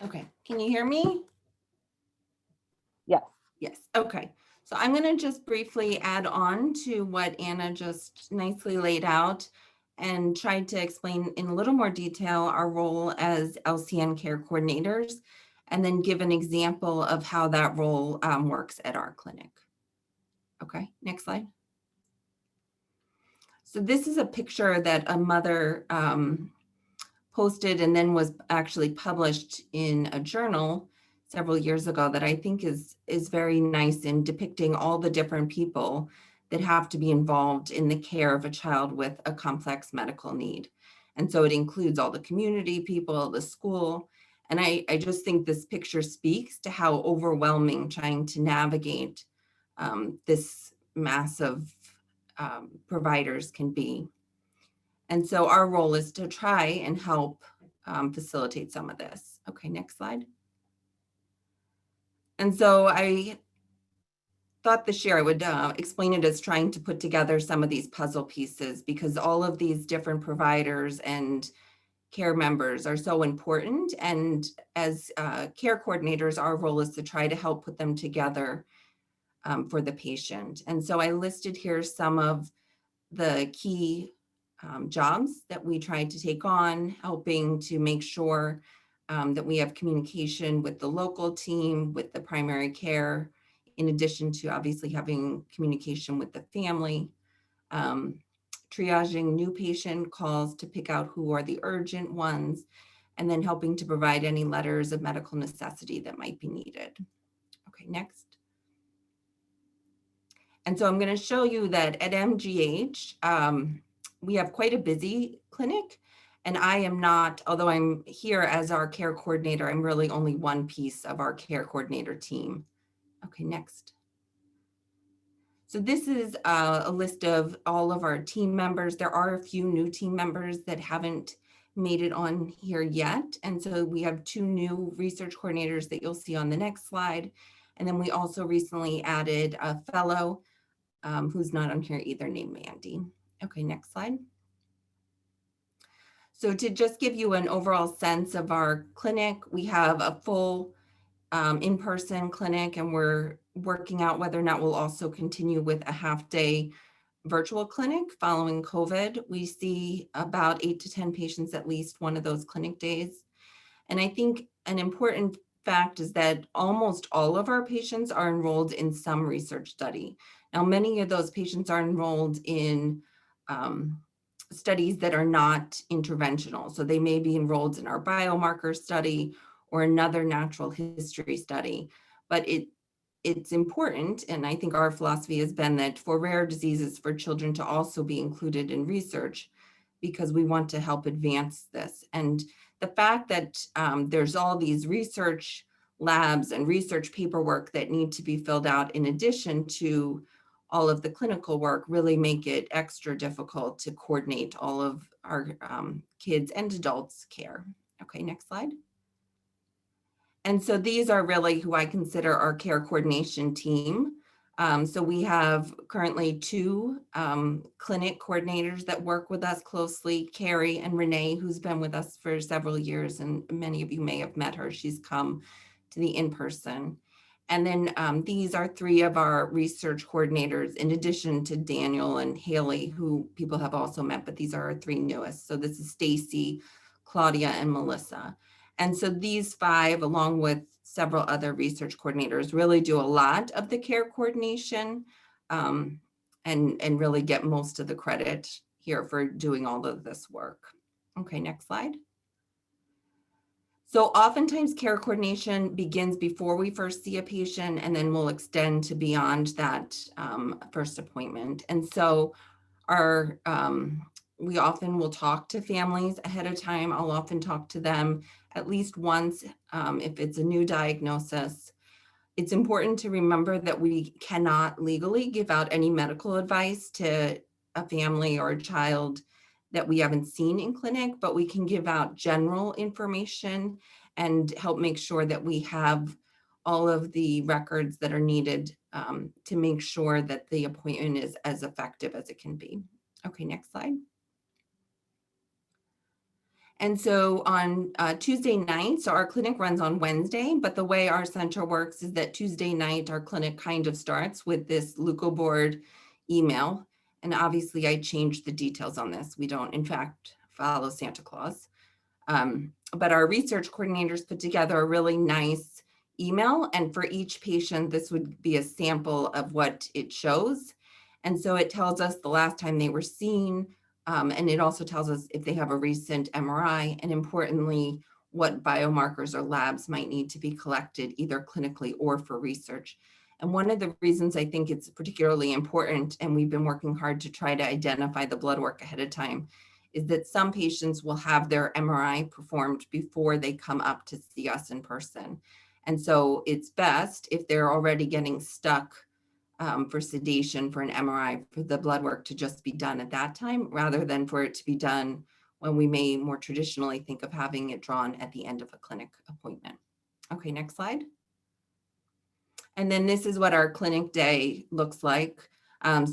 Okay, can you hear me? Yes. Yes, okay. So I'm going to just briefly add on to what Anna just nicely laid out and tried to explain in a little more detail our role as LCN care coordinators, and then give an example of how that role works at our clinic. Okay, next slide. So this is a picture that a mother posted and then was actually published in a journal several years ago that I think is very nice in depicting all the different people that have to be involved in the care of a child with a complex medical need. And so it includes all the community people, the school. And I just think this picture speaks to how overwhelming trying to navigate this mass of providers can be. And so our role is to try and help facilitate some of this. Okay, next slide. And so I thought this year I would explain it as trying to put together some of these puzzle pieces, because all of these different providers and care members are so important. And as care coordinators, our role is to try to help put them together for the patient. And so I listed here some of the key jobs that we try to take on, helping to make sure that we have communication with the local team, with the primary care, in addition to obviously having communication with the family, triaging new patient calls to pick out who are the urgent ones, and then helping to provide any letters of medical necessity that might be needed. Okay, next. And so I'm going to show you that at MGH, we have quite a busy clinic, and I am not, although I'm here as our care coordinator, I'm really only one piece of our care coordinator team. Okay, next. So this is a list of all of our team members. There are a few new team members that haven't made it on here yet. And so we have 2 new research coordinators that you'll see on the next slide. And then we also recently added a fellow who's not on here either, named Mandy. Okay, next slide. So to just give you an overall sense of our clinic, we have a full in-person clinic, and we're working out whether or not we'll also continue with a half-day virtual clinic following COVID. We see about 8 to 10 patients at least one of those clinic days. And I think an important fact is that almost all of our patients are enrolled in some research study. Now, many of those patients are enrolled in studies that are not interventional. So they may be enrolled in our biomarker study or another natural history study. But it's important, and I think our philosophy has been that for rare diseases, for children to also be included in research, because we want to help advance this. And the fact that there's all these research labs and research paperwork that need to be filled out in addition to all of the clinical work really make it extra difficult to coordinate all of our kids and adults' care. Okay, next slide. And so these are really who I consider our care coordination team. So we have currently 2 clinic coordinators that work with us closely, Carrie and Renee, who's been with us for several years, and many of you may have met her. She's come to the in-person. And then these are 3 of our research coordinators, in addition to Daniel and Haley, who people have also met, but these are our 3 newest. So this is Stacy, Claudia, and Melissa. And so these 5, along with several other research coordinators, really do a lot of the care coordination and really get most of the credit here for doing all of this work. Okay, next slide. So oftentimes care coordination begins before we first see a patient, and then will extend to beyond that first appointment. And so we often will talk to families ahead of time. I'll often talk to them at least once if it's a new diagnosis. It's important to remember that we cannot legally give out any medical advice to a family or a child that we haven't seen in clinic, but we can give out general information and help make sure that we have all of the records that are needed to make sure that the appointment is as effective as it can be. Okay, next slide. And so on Tuesday night, so our clinic runs on Wednesday, but the way our center works is that Tuesday night, our clinic kind of starts with this Luco board email. And obviously I changed the details on this. We don't in fact follow Santa Claus. But our research coordinators put together a really nice email. And for each patient, this would be a sample of what it shows. And so it tells us the last time they were seen, and it also tells us if they have a recent MRI, and importantly, what biomarkers or labs might need to be collected either clinically or for research. And one of the reasons I think it's particularly important, and we've been working hard to try to identify the blood work ahead of time, is that some patients will have their MRI performed before they come up to see us in person. And so it's best if they're already getting stuck for sedation for an MRI, for the blood work to just be done at that time, rather than for it to be done when we may more traditionally think of having it drawn at the end of a clinic appointment. Okay, next slide. And then this is what our clinic day looks like.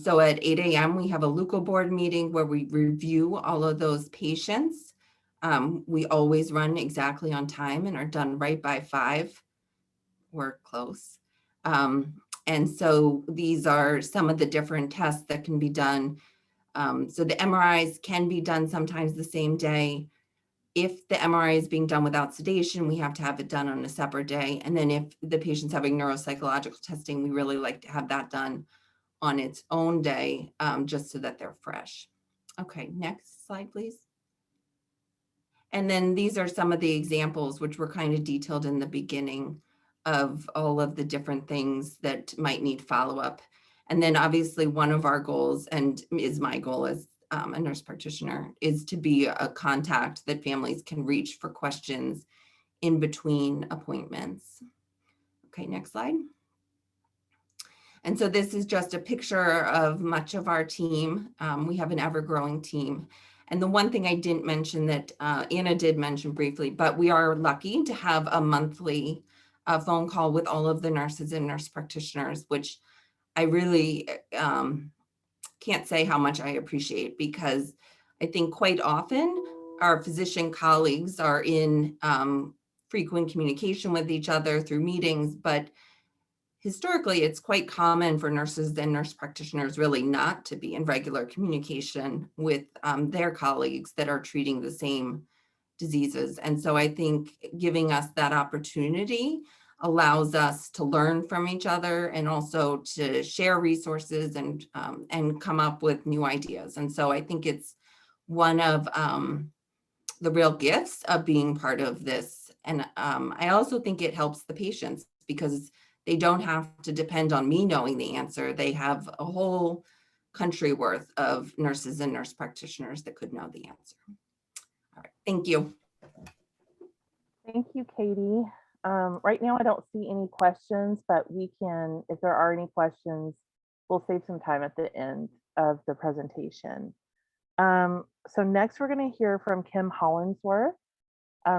So at 8 a.m. we have a Luco board meeting where we review all of those patients. We always run exactly on time and are done right by 5. We're close. And so these are some of the different tests that can be done. So the MRIs can be done sometimes the same day. If the MRI is being done without sedation, we have to have it done on a separate day. And then if the patient's having neuropsychological testing, we really like to have that done on its own day, just so that they're fresh. Okay, next slide, please. And then these are some of the examples which were kind of detailed in the beginning of all of the different things that might need follow-up. And then obviously one of our goals, and is my goal as a nurse practitioner, is to be a contact that families can reach for questions in between appointments. Okay, next slide. And so this is just a picture of much of our team. We have an ever-growing team. And the one thing I didn't mention that Anna did mention briefly, but we are lucky to have a monthly phone call with all of the nurses and nurse practitioners, which I really can't say how much I appreciate, because I think quite often our physician colleagues are in frequent communication with each other through meetings, but historically, it's quite common for nurses and nurse practitioners really not to be in regular communication with their colleagues that are treating the same diseases. And so I think giving us that opportunity allows us to learn from each other and also to share resources and come up with new ideas. And so I think it's one of the real gifts of being part of this. And I also think it helps the patients, because they don't have to depend on me knowing the answer. They have a whole country worth of nurses and nurse practitioners that could know the answer. All right, thank you. Thank you, Katie. Right now, I don't see any questions, but we can, if there are any questions, we'll save some time at the end of the presentation. So next, we're going to hear from Kim Hollandsworth.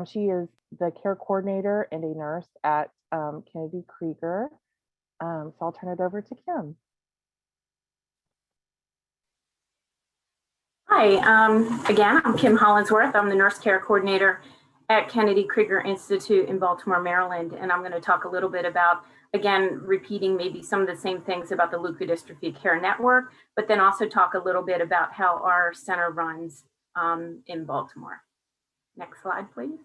She is the care coordinator and a nurse at Kennedy Krieger. So I'll turn it over to Kim. Hi, again, I'm Kim Hollandsworth. I'm the nurse care coordinator at Kennedy Krieger Institute in Baltimore, Maryland. And I'm going to talk a little bit about, again, repeating maybe some of the same things about the leukodystrophy care network, but then also talk a little bit about how our center runs in Baltimore. Next slide, please.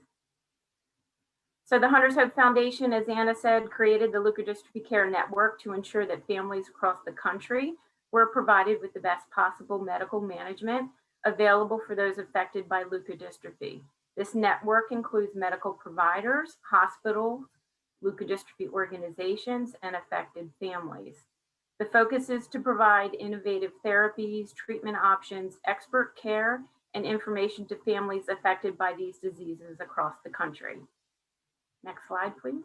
So the Hunter's Hope Foundation, as Anna said, created the leukodystrophy care network to ensure that families across the country were provided with the best possible medical management available for those affected by leukodystrophy. This network includes medical providers, hospitals, leukodystrophy organizations, and affected families. The focus is to provide innovative therapies, treatment options, expert care, and information to families affected by these diseases across the country. Next slide, please.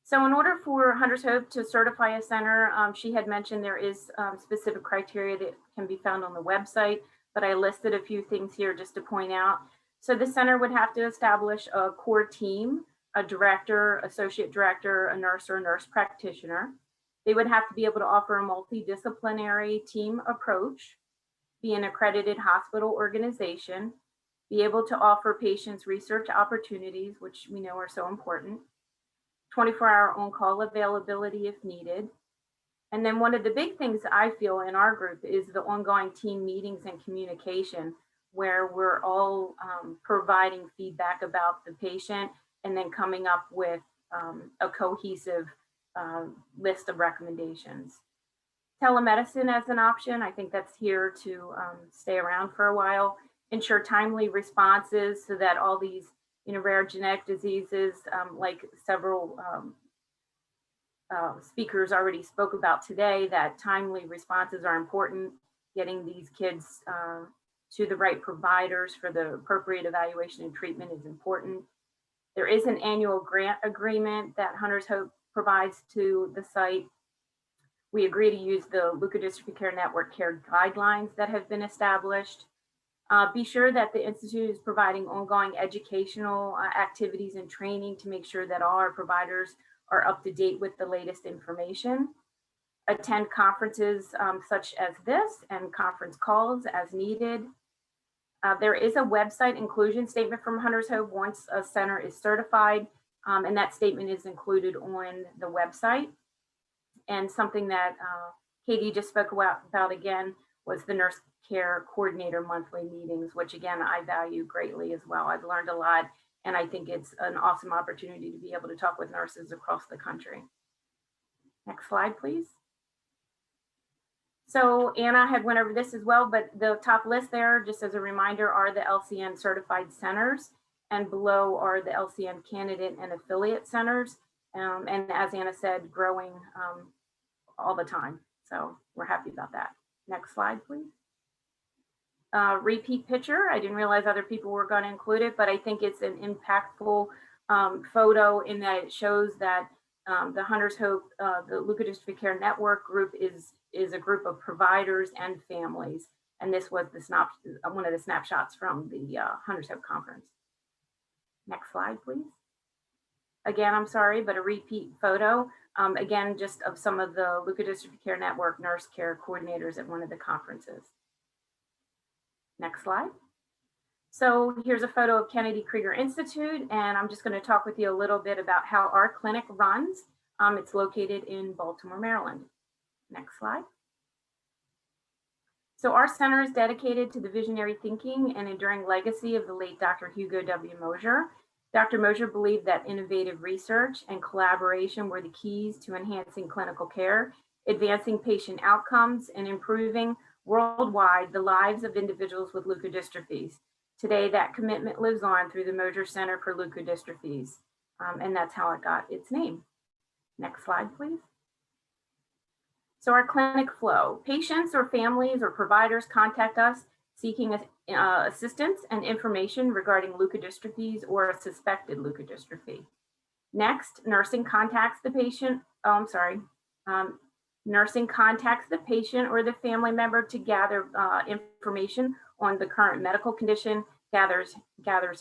So in order for Hunter's Hope to certify a center, she had mentioned there is specific criteria that can be found on the website, but I listed a few things here just to point out. So the center would have to establish a core team, a director, associate director, a nurse, or a nurse practitioner. They would have to be able to offer a multidisciplinary team approach, be an accredited hospital organization, be able to offer patients research opportunities, which we know are so important, 24-hour on-call availability if needed. And then one of the big things I feel in our group is the ongoing team meetings and communication, where we're all providing feedback about the patient and then coming up with a cohesive list of recommendations. Telemedicine as an option, I think that's here to stay around for a while. Ensure timely responses so that all these rare genetic diseases, like several speakers already spoke about today, that timely responses are important. Getting these kids to the right providers for the appropriate evaluation and treatment is important. There is an annual grant agreement that Hunter's Hope provides to the site. We agree to use the Leukodystrophy Care Network care guidelines that have been established. Be sure that the Institute is providing ongoing educational activities and training to make sure that all our providers are up to date with the latest information. Attend conferences such as this and conference calls as needed. There is a website inclusion statement from Hunter's Hope once a center is certified, and that statement is included on the website. And something that Katie just spoke about again was the nurse care coordinator monthly meetings, which again, I value greatly as well. I've learned a lot, and I think it's an awesome opportunity to be able to talk with nurses across the country. Next slide, please. So Anna had went over this as well, but the top list there, just as a reminder, are the LCN certified centers, and below are the LCN candidate and affiliate centers. And as Anna said, growing all the time. So we're happy about that. Next slide, please. Repeat picture. I didn't realize other people were going to include it, but I think it's an impactful photo in that it shows that the Hunter's Hope, the Leukodystrophy Care Network group is a group of providers and families. And this was the one of the snapshots from the Hunter's Hope conference. Next slide, please. Again, I'm sorry, but a repeat photo. Again, just of some of the Leukodystrophy Care Network nurse care coordinators at one of the conferences. Next slide. So here's a photo of Kennedy Krieger Institute, and I'm just going to talk with you a little bit about how our clinic runs. It's located in Baltimore, Maryland. Next slide. So our center is dedicated to the visionary thinking and enduring legacy of the late Dr. Hugo W. Mosier. Dr. Mosier believed that innovative research and collaboration were the keys to enhancing clinical care, advancing patient outcomes, and improving worldwide the lives of individuals with leukodystrophies. Today, that commitment lives on through the MOJO Center for Leukodystrophies, and that's how it got its name. Next slide, please. So our clinic flow. Patients or families or providers contact us seeking assistance and information regarding leukodystrophies or a suspected leukodystrophy. Next, nursing contacts the patient. Nursing contacts the patient or the family member to gather information on the current medical condition, gathers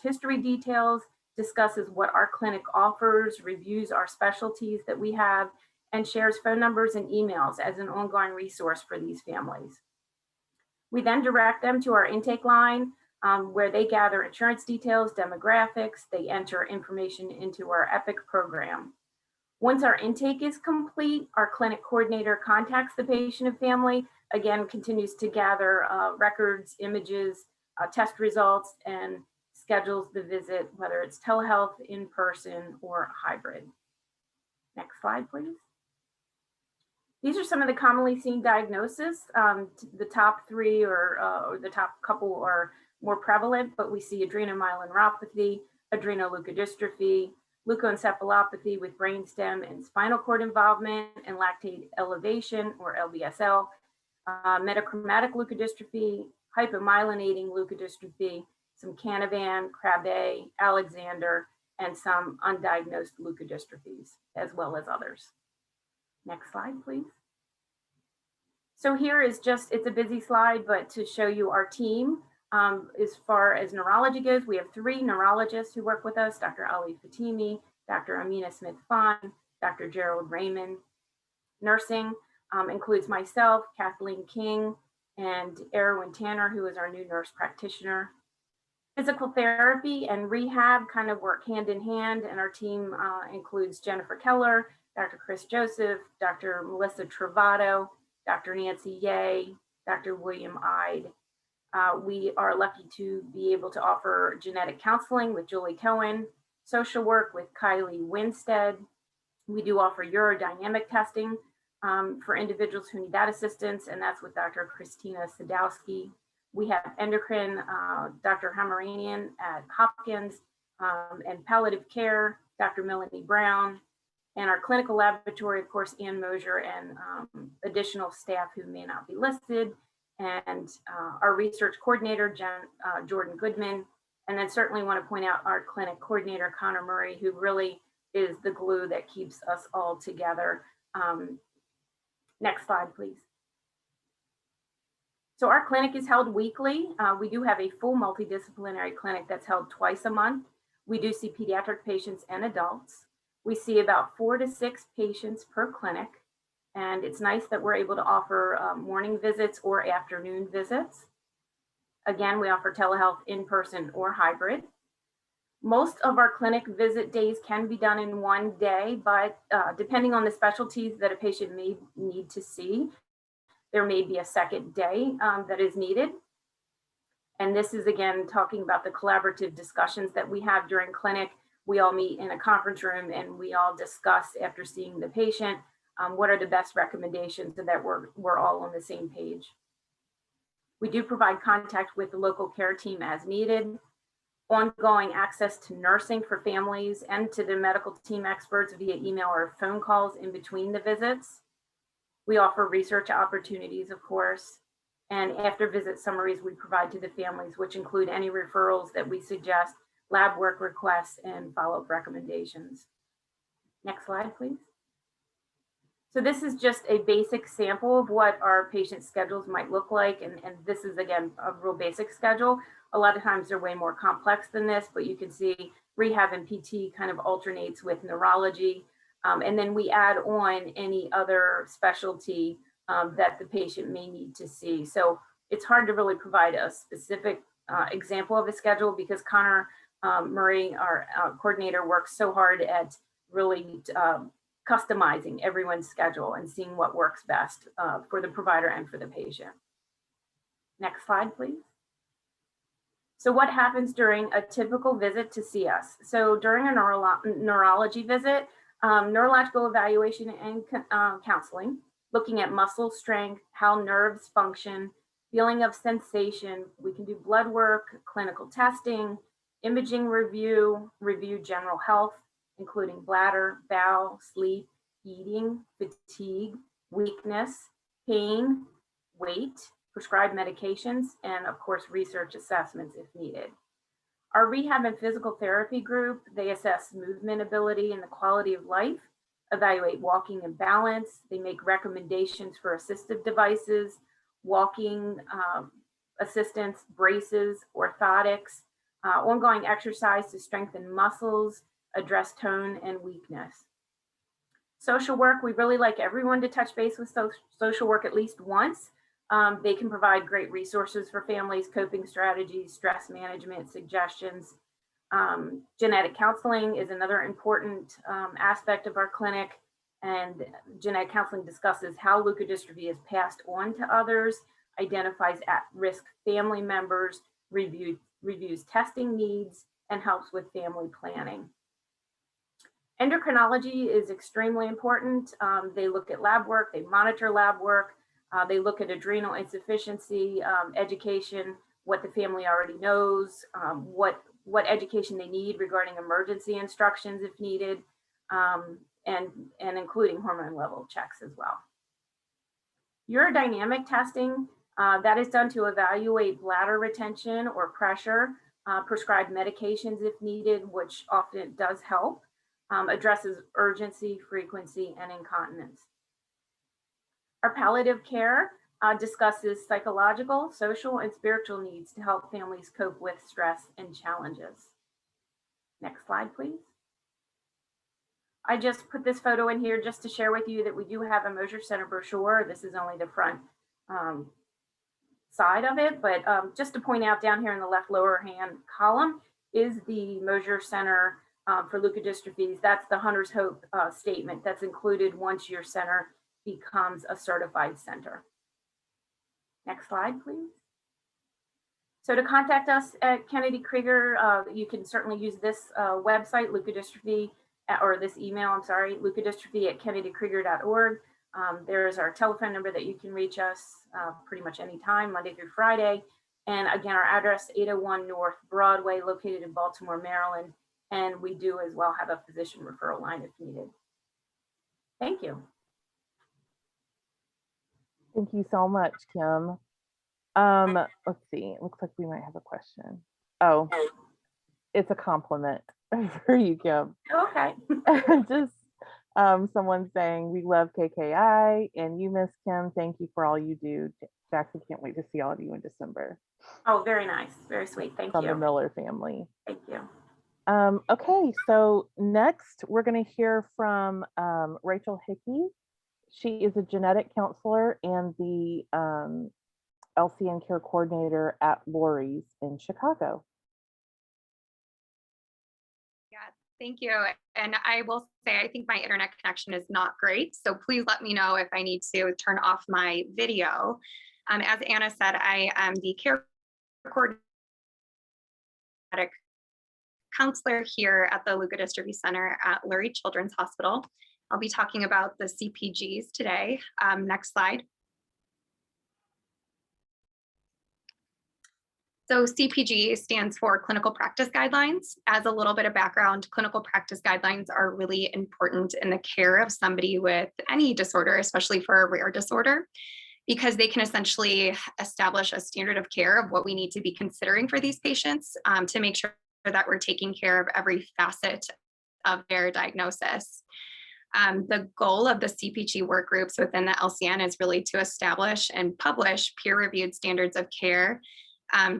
history details, discusses what our clinic offers, reviews our specialties that we have, and shares phone numbers and emails as an ongoing resource for these families. We then direct them to our intake line where they gather insurance details, demographics, they enter information into our EPIC program. Once our intake is complete, our clinic coordinator contacts the patient and family, again, continues to gather records, images, test results, and schedules the visit, whether it's telehealth, in person, or hybrid. Next slide, please. These are some of the commonly seen diagnoses. The top three or the top couple are more prevalent, but we see adrenomyeloneuropathy, adrenoleukodystrophy, leukoencephalopathy with brainstem and spinal cord involvement, and lactate elevation or LBSL, metachromatic leukodystrophy, hypomyelinating leukodystrophy, some Canavan, Krabbe, Alexander, and some undiagnosed leukodystrophies, as well as others. Next slide, please. So here is just, it's a busy slide, but to show you our team. As far as neurology goes, we have 3 neurologists who work with us, Dr. Ali Fatimi, Dr. Amina Smith-Fon, Dr. Gerald Raymond. Nursing includes myself, Kathleen King, and Erwin Tanner, who is our new nurse practitioner. Physical therapy and rehab kind of work hand in hand, and our team includes Jennifer Keller, Dr. Chris Joseph, Dr. Melissa Travato, Dr. Nancy Ye, Dr. William Ide. We are lucky to be able to offer genetic counseling with Julie Cohen, social work with Kylie Winstead. We do offer urodynamic testing for individuals who need that assistance, and that's with Dr. Christina Sadowski. We have endocrine, Dr. Hamaranian at Hopkins, and palliative care, Dr. Melanie Brown, and our clinical laboratory, of course, Ann Mosier, and additional staff who may not be listed, and our research coordinator, Jordan Goodman, and then certainly want to point out our clinic coordinator, Connor Murray, who really is the glue that keeps us all together. Next slide, please. So our clinic is held weekly. We do have a full multidisciplinary clinic that's held twice a month. We do see pediatric patients and adults. We see about 4 to 6 patients per clinic. And it's nice that we're able to offer morning visits or afternoon visits. Again, we offer telehealth in person or hybrid. Most of our clinic visit days can be done in one day, but depending on the specialties that a patient may need to see, there may be a second day that is needed. And this is, again, talking about the collaborative discussions that we have during clinic. We all meet in a conference room and we all discuss after seeing the patient, what are the best recommendations so that we're all on the same page. We do provide contact with the local care team as needed, ongoing access to nursing for families and to the medical team experts via email or phone calls in between the visits. We offer research opportunities, of course, and after visit summaries we provide to the families, which include any referrals that we suggest, lab work requests, and follow-up recommendations. Next slide, please. So this is just a basic sample of what our patient schedules might look like. And this is, again, a real basic schedule. A lot of times they're way more complex than this, but you can see rehab and PT kind of alternates with neurology. And then we add on any other specialty that the patient may need to see. So it's hard to really provide a specific example of a schedule because Connor Murray, our coordinator, works so hard at really customizing everyone's schedule and seeing what works best for the provider and for the patient. Next slide, please. So what happens during a typical visit to see us? So during a neurology visit, neurological evaluation and counseling, looking at muscle strength, how nerves function, feeling of sensation. We can do blood work, clinical testing, imaging review general health, including bladder, bowel, sleep, eating, fatigue, weakness, pain, weight, prescribed medications, and of course, research assessments if needed. Our rehab and physical therapy group, they assess movement ability and the quality of life, evaluate walking and balance. They make recommendations for assistive devices, walking assistance, braces, orthotics, ongoing exercise to strengthen muscles, address tone and weakness. Social work, we really like everyone to touch base with social work at least once. They can provide great resources for families, coping strategies, stress management, suggestions. Genetic counseling is another important aspect of our clinic, and genetic counseling discusses how leukodystrophy is passed on to others, identifies at-risk family members, reviews testing needs, and helps with family planning. Endocrinology is extremely important. They look at lab work, they monitor lab work, they look at adrenal insufficiency, education, what the family already knows, what education they need regarding emergency instructions if needed, and including hormone level checks as well. Urodynamic testing, that is done to evaluate bladder retention or pressure, prescribe medications if needed, which often does help, addresses urgency, frequency, and incontinence. Our palliative care discusses psychological, social, and spiritual needs to help families cope with stress and challenges. Next slide, please. I just put this photo in here just to share with you that we do have a MOJO Center brochure. This is only the front side of it, but just to point out, down here in the left lower hand column is the MOJO Center for leukodystrophies. That's the Hunter's Hope statement that's included once your center becomes a certified center. Next slide, please. So to contact us at Kennedy Krieger, you can certainly use this website, leukodystrophy, or this email, I'm sorry, leukodystrophy@kennedykrieger.org. There's our telephone number that you can reach us pretty much anytime, Monday through Friday. And again, our address, 801 North Broadway, located in Baltimore, Maryland. And we do as well have a physician referral line if needed. Thank you. Thank you so much, Kim. Let's see, it looks like we might have a question. Oh, it's a compliment for you, Kim. Okay. Just someone saying, we love KKI and you, Miss Kim. Thank you for all you do. Jackson can't wait to see all of you in December. Oh, very nice. Very sweet. Thank From you. the Miller family. Thank you. Okay, so next we're going to hear from Rachel Hickey. She is a genetic counselor and the LCN care coordinator at Lurie's in Chicago. Yeah, thank you. And I will say, I think my internet connection is not great. So please let me know if I need to turn off my video. As Anna said, I am the care coordinator counselor here at the Leukodystrophy Center at Lurie Children's Hospital. I'll be talking about the CPGs today. Next slide. So CPG stands for Clinical Practice Guidelines. As a little bit of background, clinical practice guidelines are really important in the care of somebody with any disorder, especially for a rare disorder, because they can essentially establish a standard of care of what we need to be considering for these patients to make sure that we're taking care of every facet of their diagnosis. The goal of the CPG work groups within the LCN is really to establish and publish peer-reviewed standards of care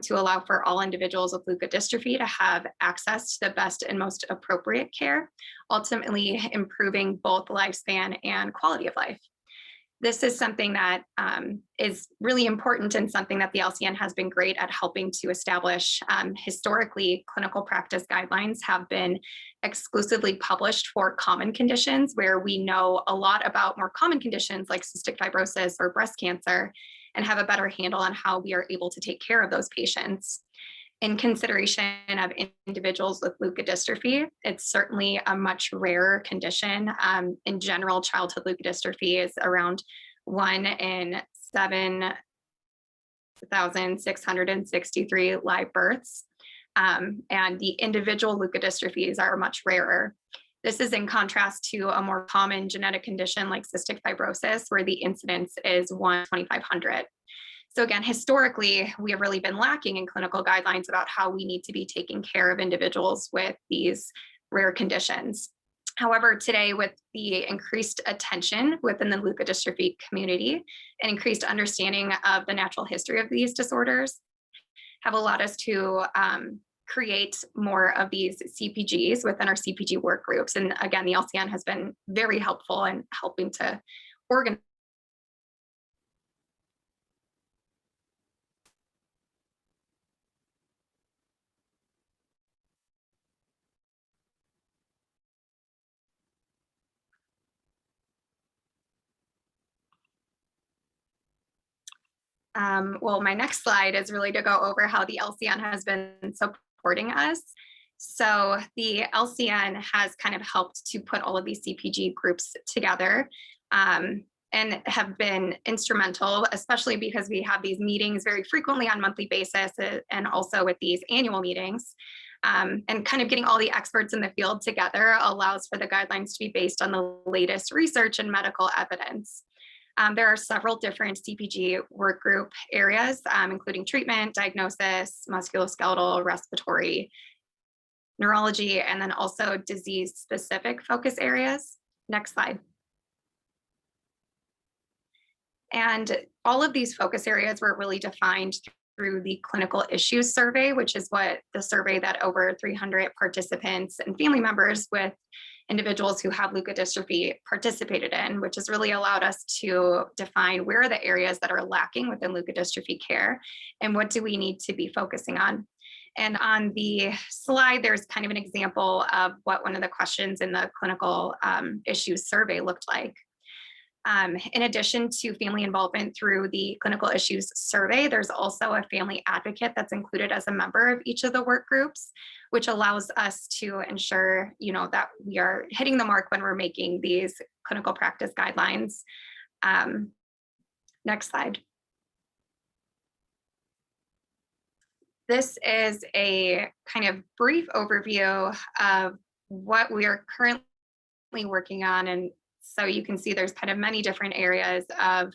to allow for all individuals with leukodystrophy to have access to the best and most appropriate care, ultimately improving both lifespan and quality of life. This is something that is really important and something that the LCN has been great at helping to establish. Historically, clinical practice guidelines have been exclusively published for common conditions where we know a lot about more common conditions like cystic fibrosis or breast cancer and have a better handle on how we are able to take care of those patients. In consideration of individuals with leukodystrophy, it's certainly a much rarer condition. In general, childhood leukodystrophy is around 1 in 7,663 live births. And the individual leukodystrophies are much rarer. This is in contrast to a more common genetic condition like cystic fibrosis, where the incidence is 1 in 2,500. So again, historically, we have really been lacking in clinical guidelines about how we need to be taking care of individuals with these rare conditions. However, today, with the increased attention within the leukodystrophy community and increased understanding of the natural history of these disorders, have allowed us to create more of these CPGs within our CPG work groups. And again, the LCN has been very helpful in helping to organize. Well, my next slide is really to go over how the LCN has been supporting us. So the LCN has kind of helped to put all of these CPG groups together and have been instrumental, especially because we have these meetings very frequently on a monthly basis and also with these annual meetings. And kind of getting all the experts in the field together allows for the guidelines to be based on the latest research and medical evidence. There are several different CPG work group areas, including treatment, diagnosis, musculoskeletal, respiratory, neurology, and then also disease-specific focus areas. Next slide. And all of these focus areas were really defined through the clinical issues survey, which is what the survey that over 300 participants and family members with individuals who have leukodystrophy participated in, which has really allowed us to define where are the areas that are lacking within leukodystrophy care and what do we need to be focusing on. And on the slide, there's kind of an example of what one of the questions in the clinical issues survey looked like. In addition to family involvement through the clinical issues survey, there's also a family advocate that's included as a member of each of the work groups, which allows us to ensure, that we are hitting the mark when we're making these clinical practice guidelines. Next slide. This is a kind of brief overview of what we are currently working on. And so you can see there's kind of many different areas of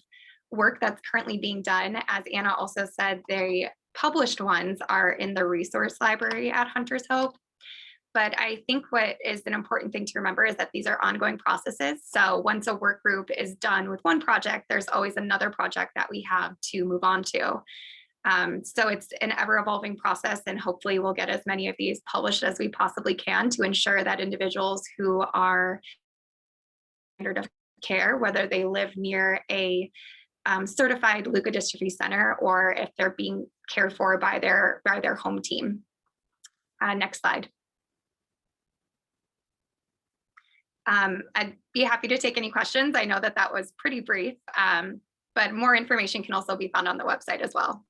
work that's currently being done. As Anna also said, the published ones are in the resource library at Hunter's Hope. But I think what is an important thing to remember is that these are ongoing processes. So once a work group is done with one project, there's always another project that we have to move on to. So it's an ever evolving process, and hopefully we'll get as many of these published as we possibly can to ensure that individuals who are standard of care, whether they live near a certified leukodystrophy center or if they're being cared for by their home team. Next slide. I'd be happy to take any questions. I know that was pretty brief, but more information can also be found on the website as well.